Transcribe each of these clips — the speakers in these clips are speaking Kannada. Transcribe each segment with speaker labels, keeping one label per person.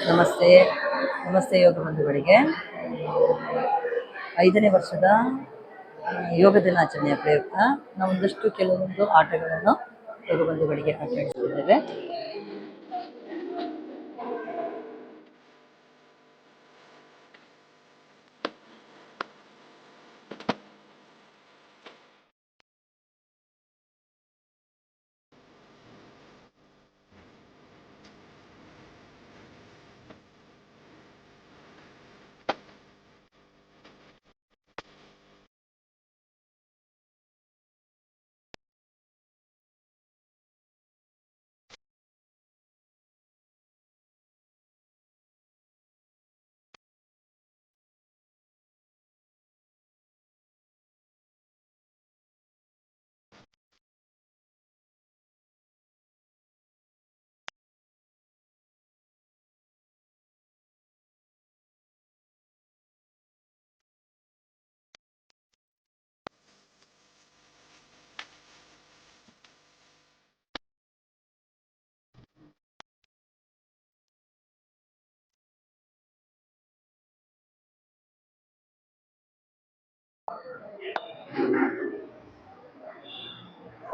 Speaker 1: ನಮಸ್ತೆ ನಮಸ್ತೆ ಯೋಗ ಬಂಧುಗಳಿಗೆ 5ನೇ ವರ್ಷದ ಯೋಗ ದಿನಾಚರಣೆಯ ಪ್ರಯುಕ್ತ ನಾವು ಒಂದಷ್ಟು ಕೆಲವೊಂದು ಆಟಗಳನ್ನು ಯೋಗ ಬಂಧುಗಳಿಗೆ ಆಚರಿಸುತ್ತಿದ್ದೇವೆ.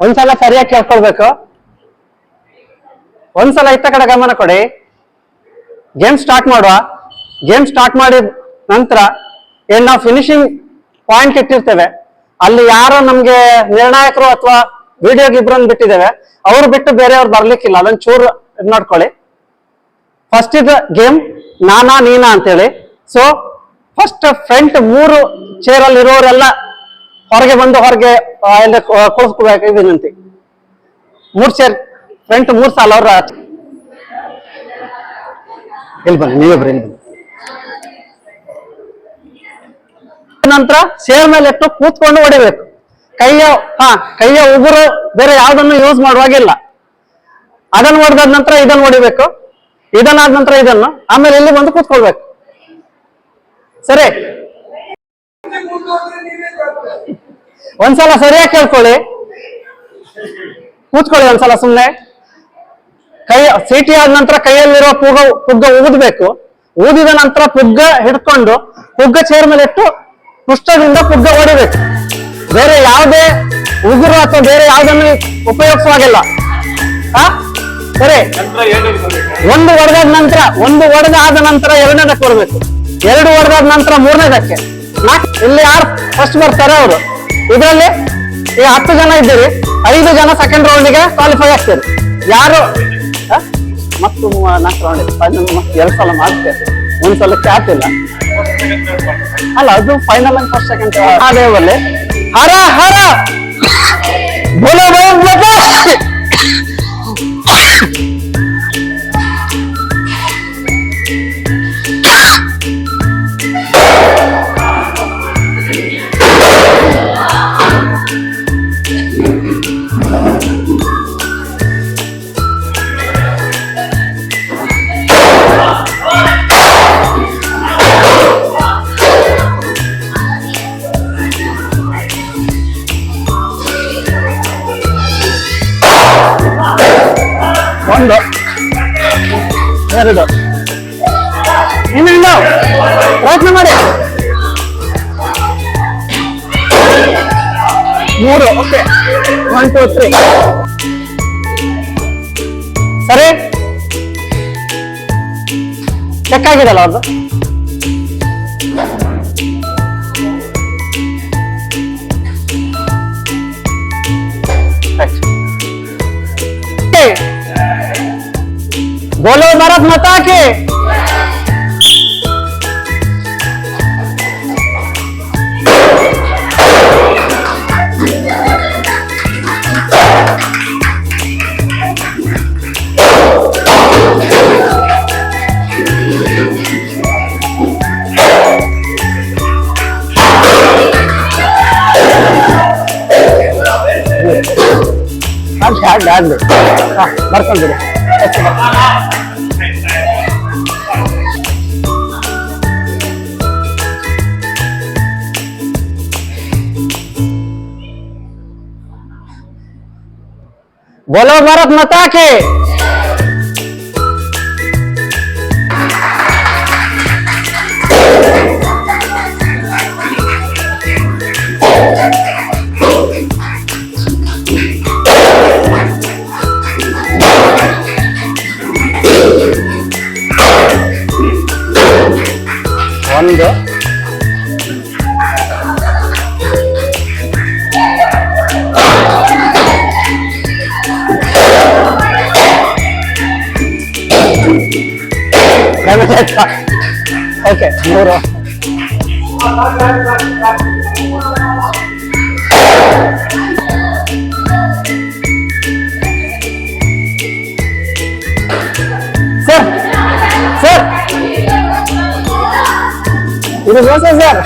Speaker 2: ಒಂದ್ಸಲ ಸರಿಯಾಗಿ ಕೇಳ್ಕೊಳ್ಬೇಕು. ಒಂದ್ಸಲ ಇತ್ತ ಕಡೆ ಗಮನ ಕೊಡಿ. ಗೇಮ್ ಸ್ಟಾರ್ಟ್ ಮಾಡುವ. ಗೇಮ್ ಸ್ಟಾರ್ಟ್ ಮಾಡಿದ ನಂತರ ಏನ್ ನಾವು ಫಿನಿಶಿಂಗ್ ಪಾಯಿಂಟ್ ಇಟ್ಟಿರ್ತೇವೆ, ಅಲ್ಲಿ ಯಾರೋ ನಮ್ಗೆ ನಿರ್ಣಾಯಕರು ಅಥವಾ ವಿಡಿಯೋಗೆ ಇಬ್ರನ್ನ ಬಿಟ್ಟಿದ್ದೇವೆ, ಅವ್ರು ಬಿಟ್ಟು ಬೇರೆಯವ್ರು ಬರ್ಲಿಕ್ಕಿಲ್ಲ. ಅದನ್ನ ಚೂರು ಇದ್ ಮಾಡ್ಕೊಳ್ಳಿ. ಫಸ್ಟ್ ಇದು ಗೇಮ್ ನಾನಾ ನೀನಾ ಅಂತೇಳಿ. ಸೊ ಫಸ್ಟ್ ಫ್ರಂಟ್ 3 ಚೇರಲ್ಲಿ ಇರೋರೆಲ್ಲ ಹೊರಗೆ ಬಂದು ಹೊರಗೆ ಎಲ್ಲ ಕುಳಿಸ್ಕೋಬೇಕು ವಿನಂತಿ. 3 ಚೇರ್ ಫ್ರಂಟ್ 3 ಸಾಲ ಅವ್ರ ಇಲ್ಲಿ ಬನ್ನಿ, ನೀವೇ ಬನ್ನಿ. ಇಲ್ಲಿ ಬನ್ನಿ. ನಂತರ ಚೇರ್ ಮೇಲೆ ಇಟ್ಟು ಕೂತ್ಕೊಂಡು ಹೊಡಿಬೇಕು. ಕೈಯ ಉಗುರು ಬೇರೆ ಯಾವ್ದನ್ನು ಯೂಸ್ ಮಾಡುವಾಗಿಲ್ಲ. ಅದನ್ನು ಹೊಡೆದಾದ ನಂತರ ಇದನ್ನು ಹೊಡಿಬೇಕು, ಇದನ್ನಾದ ನಂತರ ಇದನ್ನು, ಆಮೇಲೆ ಇಲ್ಲಿ ಬಂದು ಕೂತ್ಕೊಳ್ಬೇಕು. ಸರಿ, ಒಂದ್ಸಲ ಸರಿಯಾಗಿ ಕೇಳ್ಕೊಳ್ಳಿ. ಕೂತ್ಕೊಳ್ಳಿ ಒಂದ್ಸಲ ಸುಮ್ಮನೆ. ಸೀಟಿ ಆದ ನಂತರ ಕೈಯಲ್ಲಿರೋ ಪುಗ್ಗ ಊದಬೇಕು. ಊದಿದ ನಂತರ ಪುಗ್ಗ ಹಿಡ್ಕೊಂಡು ಪುಗ್ಗ ಚೇರ್ ಮೇಲೆ ಇಟ್ಟು ಪುಷ್ಟದಿಂದ ಪುಗ್ಗ ಹೊಡಿಬೇಕು. ಬೇರೆ ಯಾವುದೇ ಉಗುರು ಅಥವಾ ಬೇರೆ ಯಾವುದನ್ನು ಉಪಯೋಗಿಸುವಾಗಿಲ್ಲ. ಸರಿ, ಒಂದು ಹೊಡೆದಾದ ನಂತರ 2ನೇದಕ್ಕೆ ಬರಬೇಕು. 2 ಹೊಡೆದಾದ ನಂತರ 3ನೇದಕ್ಕೆ. ಇಲ್ಲಿ ಯಾರು ಫಸ್ಟ್ ಬರ್ತಾರೆ ಅವರು. ಇದರಲ್ಲಿ ಈ 10 ಜನ ಇದ್ದೀರಿ, 5 ಜನ ಸೆಕೆಂಡ್ ರೌಂಡಿಗೆ ಕ್ವಾಲಿಫೈ ಆಗ್ತಾರೆ. ಯಾರು ಮತ್ತು 4 ರೌಂಡ್ ಮತ್ತೆ 2 ಸಲ ಮಾಡ್ತೇವೆ. ಒಂದ್ಸಲ ಕ್ಯಾಪ್ ಇಲ್ಲ ಅಲ್ಲ, ಅದು ಫೈನಲ್ ಅಂಡ್ ಫಸ್ಟ್ ಸೆಕೆಂಡ್. ಅದೇ ಬಲ್ಲಿ ಹರ ಹರ ಬೋಲೋ ಬೋಲೋ. ಒಂದು 2 ಇನ್ನು ಪ್ರಯತ್ನ ಮಾಡಿ. 3. ಓಕೆ, 1 2 3. ಸರಿ, ಚೆಕ್ ಆಗಿದಲ್ಲ ಅವ್ರದ್ದು. बोलो भारत माता के. ಬರ್ಕೊಂಡ್ಬಿಡಿ. बोलो भारत माता के. ಒಂದು, ಓಕೆ, 3. ಸರ್ ಸರ್ ಇದು ದೋಸೆ ಸರ್.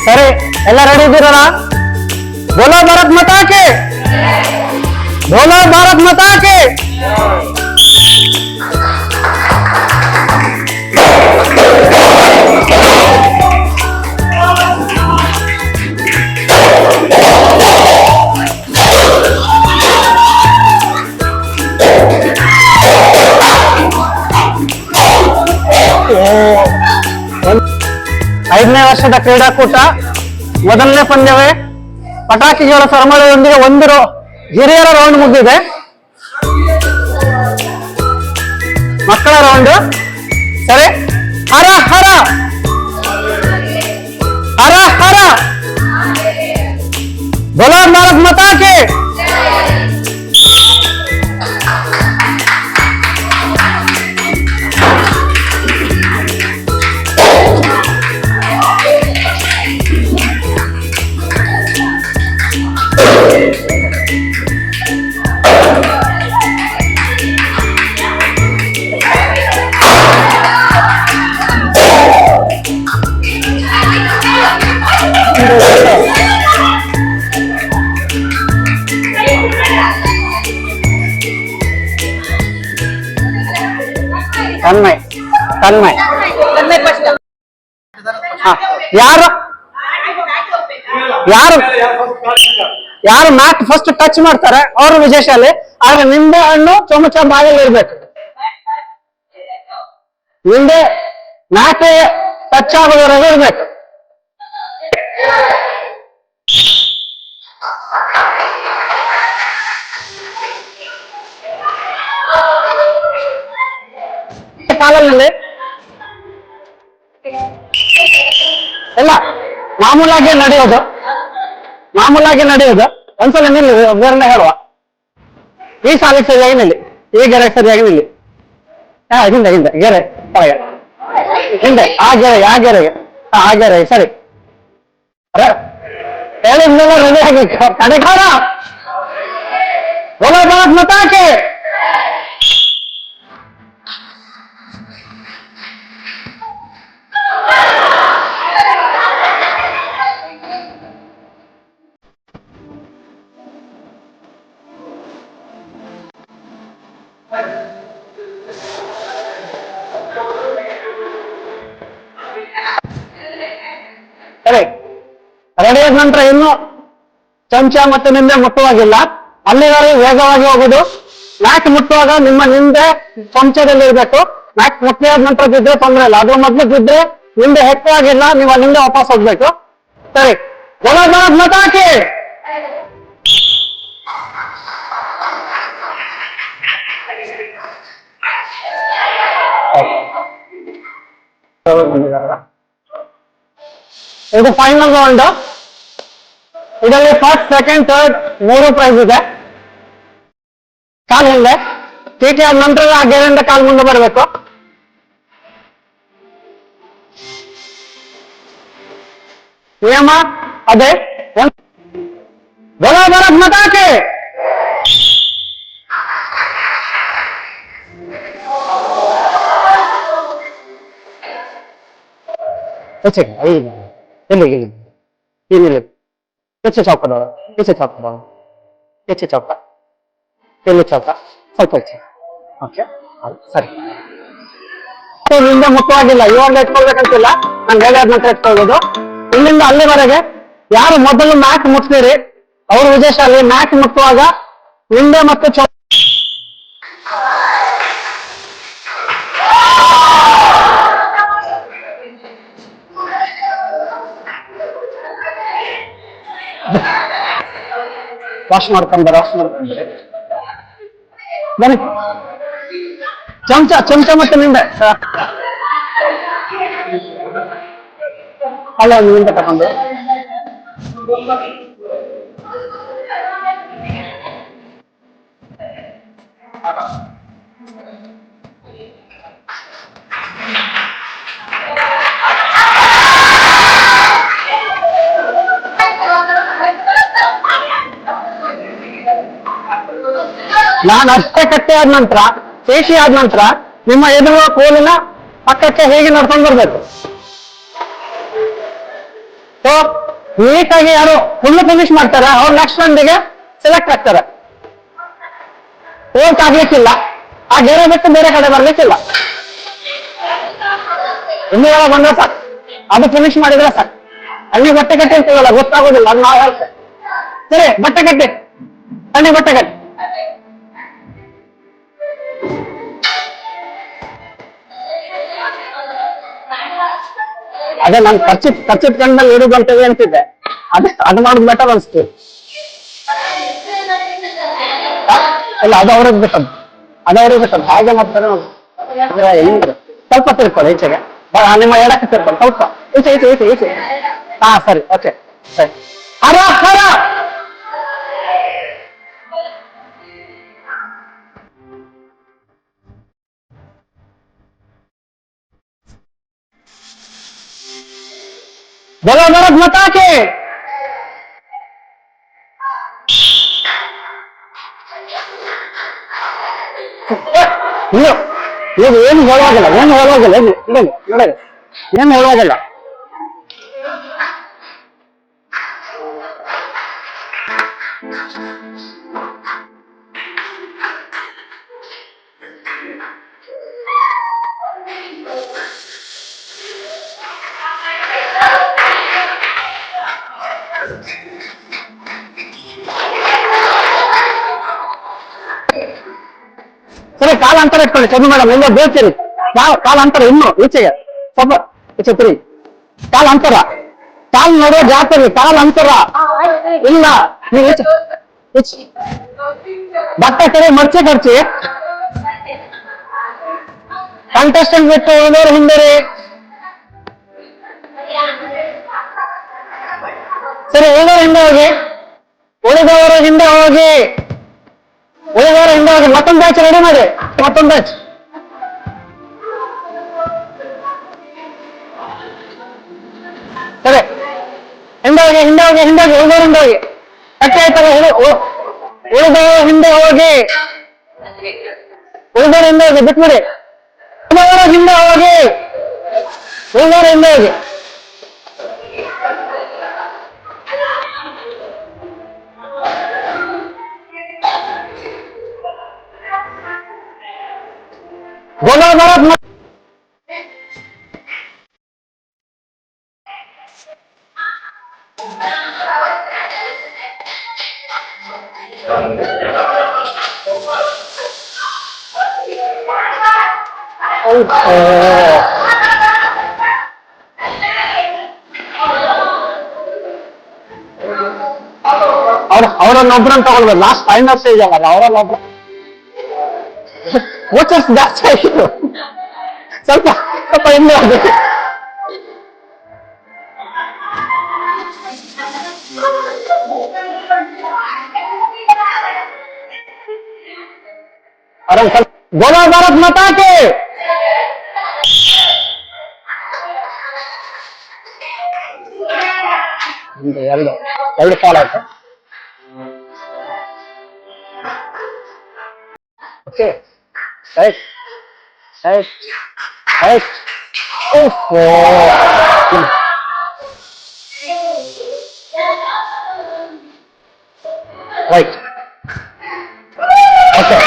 Speaker 2: ಸರಿ, ಎಲ್ಲ ರೆಡಿ ಇದ್ದೀರಲ್ಲ? ಬೋಲೋ ಭಾರತ್ ಮಾತಾ ಕಿ, ಬೋಲೋ ಭಾರತ್ ಮಾತಾ ಕಿ. ಐದನೇ ವರ್ಷದ ಕ್ರೀಡಾಕೂಟ ಮೊದಲನೇ ಪಂದ್ಯವೇ ಪಟಾಕಿಗಳ ಸರಮಾಲೆಯೊಂದಿಗೆ ಒಂದು ಹಿರಿಯರ ರೌಂಡ್ ಮುಗಿದಿದೆ. ಮಕ್ಕಳ ರೌಂಡ್. ಸರಿ, ಹರ ಹರ ಹರ ಹರ ಬೋಲೋ ಭಾರತ್ ಮಾತಾ ಕಿ. ತನ್ಮಯ್ ತನ್ಮಯ್ ಯಾರು ಯಾರು ಯಾರು ಮ್ಯಾಟ್ ಫಸ್ಟ್ ಟಚ್ ಮಾಡ್ತಾರೆ ಅವರು ವಿಜಯಶಾಲಿ. ಆದ್ರೆ ನಿಂಬೆ ಹಣ್ಣು ಚಮಚ ಬಾಯಲ್ಲಿ ಇರ್ಬೇಕು. ನಿಂಬೆ ಮ್ಯಾಟ್ ಟಚ್ ಆಗೋದ್ರಾಗ ಇರ್ಬೇಕು. ಕಾಲಲ್ಲಿ ಎಲ್ಲ ಮಾಮೂಲಾಗಿ ನಡೆಯೋದು, ಮಾಮೂಲಾಗಿ ನಡೆಯೋದು. ಒಂದ್ಸಲ ನಿಲ್ಲಿ, ಬೇರೆ ಹೇಳುವ. ಈ ಸಾಲಿಗೆ ಸರಿಯಾಗಿ ನಿಲ್ಲಿ, ಈ ಗೆರೆ ಸರಿಯಾಗಿ ನಿಲ್ಲಿ. ಹಿಂದೆ ಹಿಂದೆ ಗೆರೆ ಹೊರಗೆ, ಹಿಂದೆ ಆ ಗೆರೆಗೆ ಆ ಗೆರೆ ಸರಿ. ಹೇಳಿದ್ಮೇಲೆ ರೆಡಿ ಆಗಿ ಕಡೆಕಾರ ಬೋಲೋ ಭಾರತ್ ಮಾತಾ ಕಿ. ಸರಿ, ರೆಡಿ ಆದ ನಂತರ ಇನ್ನು ಚಮಚ ಮತ್ತು ನಿಂದೆ ಮುಟ್ಟುವಾಗಿಲ್ಲ. ಅಲ್ಲಿವರೆಗೆ ವೇಗವಾಗಿ ಹೋಗೋದು. ಮ್ಯಾಟ್ ಮುಟ್ಟುವಾಗ ನಿಮ್ಮ ನಿಂದೆ ಚಮಚದಲ್ಲಿ ಇರ್ಬೇಕು. ಮ್ಯಾಟ್ ಮುಟ್ಟಿದ ನಂತರ ಬಿದ್ದರೆ ತೊಂದರೆ ಇಲ್ಲ. ಅದ್ರ ಮೊದ್ಲು ಬಿದ್ದರೆ ನಿಂದೆ ಹೆಚ್ಚಾಗಿಲ್ಲ, ನೀವು ಅಲ್ಲಿಂದ ವಾಪಸ್ ಹೋಗ್ಬೇಕು. ಸರಿ, ಬೋಲೋ ಭಾರತ್ ಮಾತಾ ಕಿ. ಇದು ಫೈನಲ್ ರೌಂಡ್. ಇದರಲ್ಲಿ ಫಸ್ಟ್, ಸೆಕೆಂಡ್, ಥರ್ಡ್ 3 ಪ್ರೈಸ್ ಇದೆ. ಕಾಲ್ ಹಿಂದೆ ಟಿ ಆದ ನಂತರ ಆ ಗೆರೆಯಿಂದ ಕಾಲ್ ಮುಂದೆ ಬರಬೇಕು. ನಿಯಮ ಅದೇ. बोलो भारत माता के। अच्छा पीछे चौका दो, पीछे चौका दो, पीछे चौका, पहले चौका, ಸ್ವಲ್ಪ ಹೆಚ್ಚು. ಓಕೆ ಸರಿ. ಸೊ ಇಲ್ಲಿಂದ ಮುಖ್ಯವಾಗಿಲ್ಲ ಇವಾಗ ಎತ್ಕೊಳ್ಬೇಕಂತಿಲ್ಲ, ನಾನು ಬೇಗ ಮಾತ್ರ ಎತ್ಕೊಳ್ಬೋದು. ಇಲ್ಲಿಂದ ಅಲ್ಲಿವರೆಗೆ ಯಾರು ಮೊದಲು ಮ್ಯಾಕ್ ಮುಟ್ತೀರಿ ಅವರು ವಿಜಯಶಾಲಿ. ಮ್ಯಾಕ್ ಮುಟ್ಟುವಾಗ ಹಿಂದೆ ಮತ್ತು ವಾಶ್ ಮಾಡ್ಕೊಂಡ್ರೆ ಬನ್ನಿ. ಚಮಚ ಮತ್ತೆ ನಿಂಬೆ ಅಲ್ಲ ನಿಂಬೆ ತಗೊಂಡು ನಾನು ಅಷ್ಟೇ ಕಟ್ಟೆ ಆದ ನಂತರ ಕೇಶಿ ಆದ ನಂತರ ನಿಮ್ಮ ಎದುರುವ ಕೋಲಿನ ಪಕ್ಕಕ್ಕೆ ಹೇಗೆ ನಡ್ಕೊಂಡು ಬರ್ಬೇಕು. ಸೊ ನೀಟಾಗಿ ಯಾರು ಫುಲ್ ಫಿನಿಶ್ ಮಾಡ್ತಾರೆ ಅವ್ರು ನೆಕ್ಸ್ಟ್ ರೌಂಡಿಗೆ ಸೆಲೆಕ್ಟ್ ಆಗ್ತಾರೆ. ಹೋಲ್ಟ್ ಆಗ್ಲಿಕ್ಕಿಲ್ಲ, ಆ ಗೆರೆ ಬಿಟ್ಟು ಬೇರೆ ಕಡೆ ಬರ್ಲಿಕ್ಕಿಲ್ಲ. ಇನ್ನೂ ಬಂದ್ರೆ ಸಾಕು, ಅದು ಫಿನಿಶ್ ಮಾಡಿದ್ರೆ ಸಾಕು. ಅಲ್ಲಿ ಬಟ್ಟೆ ಕಟ್ಟಿ ಇರ್ತೀವಲ್ಲ ಗೊತ್ತಾಗೋದಿಲ್ಲ, ಅದು ನಾವು ಹೇಳ್ತೇವೆ. ಸರಿ ಬಟ್ಟೆ ಕಟ್ಟಿ, ಅಲ್ಲಿ ಬಟ್ಟೆ ಕಟ್ಟಿ. ಅದೇ ನಾನು ಖರ್ಚಿತ್ ಕಂಡಲ್ಲಿ ಇಡು ಬರ್ತೇವೆ ಅಂತಿದ್ದೆ, ಅದು ಮಾಡೋದು ಬೆಟರ್ ಅನ್ಸ್ತು. ಇಲ್ಲ ಅದು ಅವ್ರಿಗೆ ಬೇಕದು, ಹಾಗೆ ಮಾಡ್ತಾರೆ ನೋಡಿ. ಸ್ವಲ್ಪ ತಿಳ್ಕೊಳ್ಳಿ ಈಚೆಗೆ, ನಿಮ್ಮ ಎಡಕ್ಕೆ ತಿಳ್ಕೊಳ್ಳಿ ಸ್ವಲ್ಪ ಈಚೆ. ಹಾ ಸರಿ ಓಕೆ ಸರಿ. ಹರ बोलो भारत माता के। ಏನು ಹೇಳುವಾಗಿಲ್ಲ ಏನು ಹೇಳುವಾಗಿಲ್ಲ. ಸರಿ ಕಾಲ ಅಂತರ ಇಟ್ಕೊಳ್ಳಿ ಚಂದು ಮೇಡಮ್, ಎಲ್ಲ ಬೀಳ್ತೀರಿ. ಕಾಲ ಅಂತರ ಇನ್ನು ಈಚೆಗೆ ಸ್ವಲ್ಪ ಈಚೆ ತಿರಿ. ಕಾಲ ಅಂತರ, ಕಾಲ್ ನೋಡೋ ಜಾತರಿ, ಕಾಲ ಅಂತರ ಇಲ್ಲ. ನೀವು ಬಟ್ಟೆ ಕಡೆ ಮರ್ಚೆ ಖರ್ಚಿ ಕಂಟೆಸ್ಟೆಂಟ್ ಬಿಟ್ಟು ಉಳಿದವರು ಹಿಂದೆ. ಸರಿ ಉಳಿದವರು ಹಿಂದೆ ಹೋಗಿ, ಉಳಿದವರು ಹಿಂದೆ ಹೋಗಿ. ಮತ್ತೊಂದು ಬ್ಯಾಚ್ ರೆಡಿ ಮಾಡಿ, ಮತ್ತೊಂದು ಬ್ಯಾಚ್. ಸರಿ ಹಿಂದೆ ಹೋಗಿ, ಉಳಿದವರು ಹಿಂದೆ ಹೋಗಿ. ಕಟ್ಟೆ ಆಯ್ತಲ್ಲ, ಉಳಿದವರು ಹಿಂದೆ ಹೋಗಿ, ಬಿಟ್ಬಿಡಿ. ಉಳಿದವರು ಹಿಂದೆ ಹೋಗಿ. बोलो भारत माता। ಅವರನ್ನೊಬ್ಬರನ್ನು ತಗೊಳ್ಬೇಕು, ಲಾಸ್ಟ್ ಫೈನಲ್ ಸ್ಟೇಜ್ ಆಗಲ್ಲ. ಅವರನ್ನೊಬ್ರು ಕೋಚರ್ಸ್ ಜಾಸ್ತಿ ಆಗಿದೆ, ಸ್ವಲ್ಪ ಹಿಂದೆ ಆಗಬೇಕು. बोलो भारत माता के। ಎರಡು ಕಾಲ ಆಯ್ತು. ಓಕೆ ರೈಟ್ ರೈಟ್ ರೈಟ್ ಓಹೋ ರೈಟ್ ಓಕೆ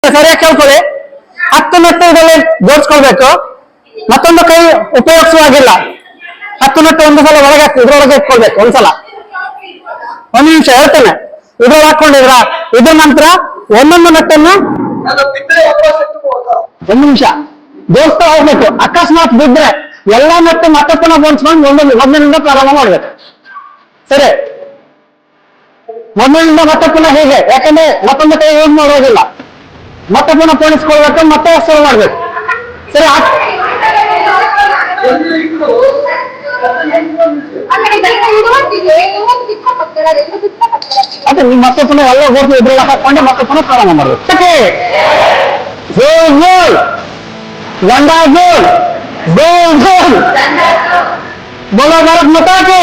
Speaker 2: ಸರಿಯಾಗಿ ಕೇಳ್ಕೊಳ್ಳಿ 10 ನಟ್ಟು ಇದರಲ್ಲಿ ಜೋಡಿಸ್ಕೊಳ್ಬೇಕು ಮತ್ತೊಂದು ಕೈ ಉಪಯೋಗಿಸುವಾಗಿಲ್ಲ 10 ನಟ್ಟು ಒಂದು ಸಲ ಒಳಗೆ ಇದ್ರೊಳಗೆ ಇಟ್ಕೊಳ್ಬೇಕು ಒಂದ್ಸಲ ಒಂದು ನಿಮಿಷ ಹೇಳ್ತೇನೆ ಇದ್ರೊಳಗೆ ಹಾಕೊಂಡಿದ್ರ ಇದ್ರ ನಂತರ ಒಂದೊಂದು ನಟ್ಟನ್ನು ಒಂದು ನಿಮಿಷ ಜೋಡಿಸ್ತಾ ಹೋಗ್ಬೇಕು ಅಕಸ್ಮಾತ್ ಬಿದ್ರೆ ಎಲ್ಲಾ ನಟ್ಟು ಮತ್ತೆ ಪುನಃ ಬೋನ್ಸ್ಕೊಂಡು ಒಂದೊಂದಿನಿಂದ ಪ್ರಾರಂಭ ಮಾಡ್ಬೇಕು ಸರಿ ಒಂದೊಂದಿನಿಂದ ಮತ್ತೆ ಪುನಃ ಹೀಗೆ ಯಾಕಂದ್ರೆ ಮತ್ತೊಂದು ಕೈ ಯೂಸ್ ಮಾಡೋದಿಲ್ಲ ಮತ್ತೆ ಪುನಃ ಪೋಣಿಸ್ಕೊಳ್ಬೇಕು ಮತ್ತೆ ಶುರು ಮಾಡ್ಬೇಕು ಸರಿ ಅದೇ ನೀವು ಮತ್ತೆ ಪುನಃ ಎಲ್ಲ ಹೋಗಿ ಇದ್ರೆಲ್ಲ ಹಾಕೊಂಡೆ ಮತ್ತೆ ಪುನಃ ಪ್ರಾರಂಭ ಮಾಡ್ಬೇಕು ಗೋಲ್ ಗೋಲ್ ಗಂಡಾ ಗೋಲ್ ಗೋಲ್ ಗೋಲ್ ಬೋಲೋ ಭಾರತ್ ಮಾತಾ ಕಿ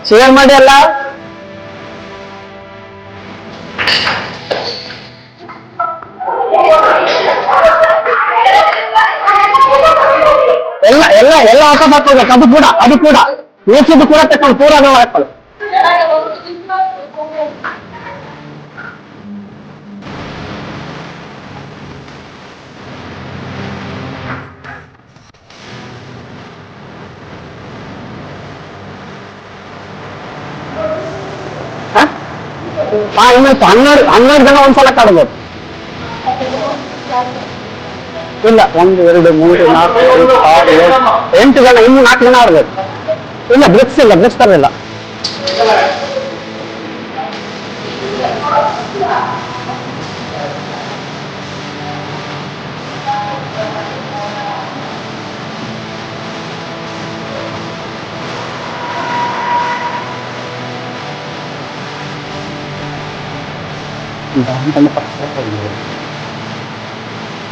Speaker 2: ಶೇರ್ ಮಾಡಿ ಅಲ್ಲ ಎಲ್ಲ ಎಲ್ಲ ಎಲ್ಲ ಹಾಕೋದು ಹಾಕೋಬೇಕು ಅದು ಕೂಡ ಉಳಿಸಿದ್ದು ಕೂಡ ತಕೊಂಡು ಪೂರ ಹಾಕೊಳ್ಳಿ ಇನ್ನೊಂದು 12 ಜನ ಒಂದ್ಸಲ ಕಾಡ್ಬೋದು ಇಲ್ಲ 1 2 3 4 5 6 7 8 ಜನ ಇನ್ನು 4 ಜನ ಆಡ್ಬೇಕು ಇಲ್ಲ ಬ್ರಿಕ್ಸ್ ತರಲಿಲ್ಲ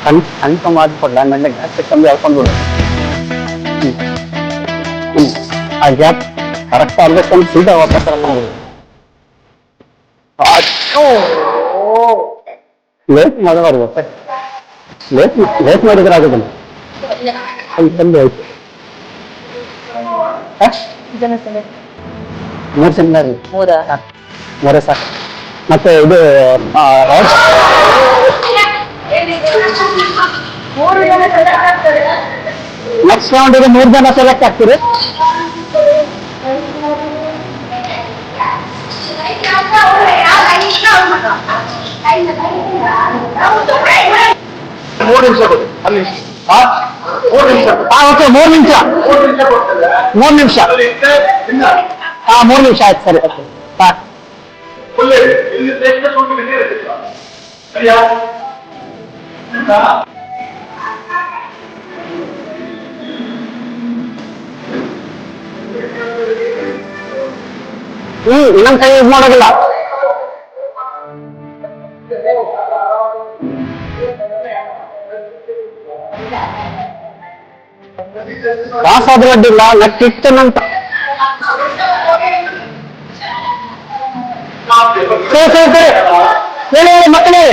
Speaker 2: ಕನ್ಫರ್ಮ್ ಮಾಡ್ಕೊಡ್ಲ ಆಮೇಲೆ ಗ್ಯಾಸ್ ಕಮ್ಮಿ ಹಾಕೊಂಡ್ಬಿಡು ಆ ಗ್ಯಾಪ್ ಕರೆಕ್ಟ್ ಆಗ್ಬೇಕಂತ ಸೀದಾ ವಾಪಸ್ ಲೇಟ್ ಮಾಡಬಾರ್ದು ಲೇಟ್ ಮಾಡಿದ್ರೆ ಆಗೋದಿಲ್ಲ ಅಲ್ಲಿ ಆಯ್ತು ಮೂರು ಸೆಂಡ ಮೂರೇ ಸಾಕು ಮತ್ತೆ ಇದು ನೆಕ್ಸ್ಟ್ ರೌಂಡಿಗೆ 3 ಜನ ಸೆಲೆಕ್ಟ್ ಆಗ್ತೀರಿ
Speaker 3: ಮೂರು ನಿಮಿಷ ಕೊಡಿ ಅಲ್ಲಿ
Speaker 2: ಓಕೆ 3 ನಿಮಿಷ 3 ನಿಮಿಷ 3 ನಿಮಿಷ ಆಯ್ತು ಸರಿ ಸಾಕು ಇನ್ನೊಂದ್ ಕೈ ಯೂಸ್ ಮಾಡೋದಿಲ್ಲ ಕಾಸಾದ್ರೂ ಅಡ್ಡಿಲ್ಲ ನಟ್ಟಿಟ್ಟನಂತ ಸರಿ ಹೇಳಿ ಮಕ್ಕಳೇ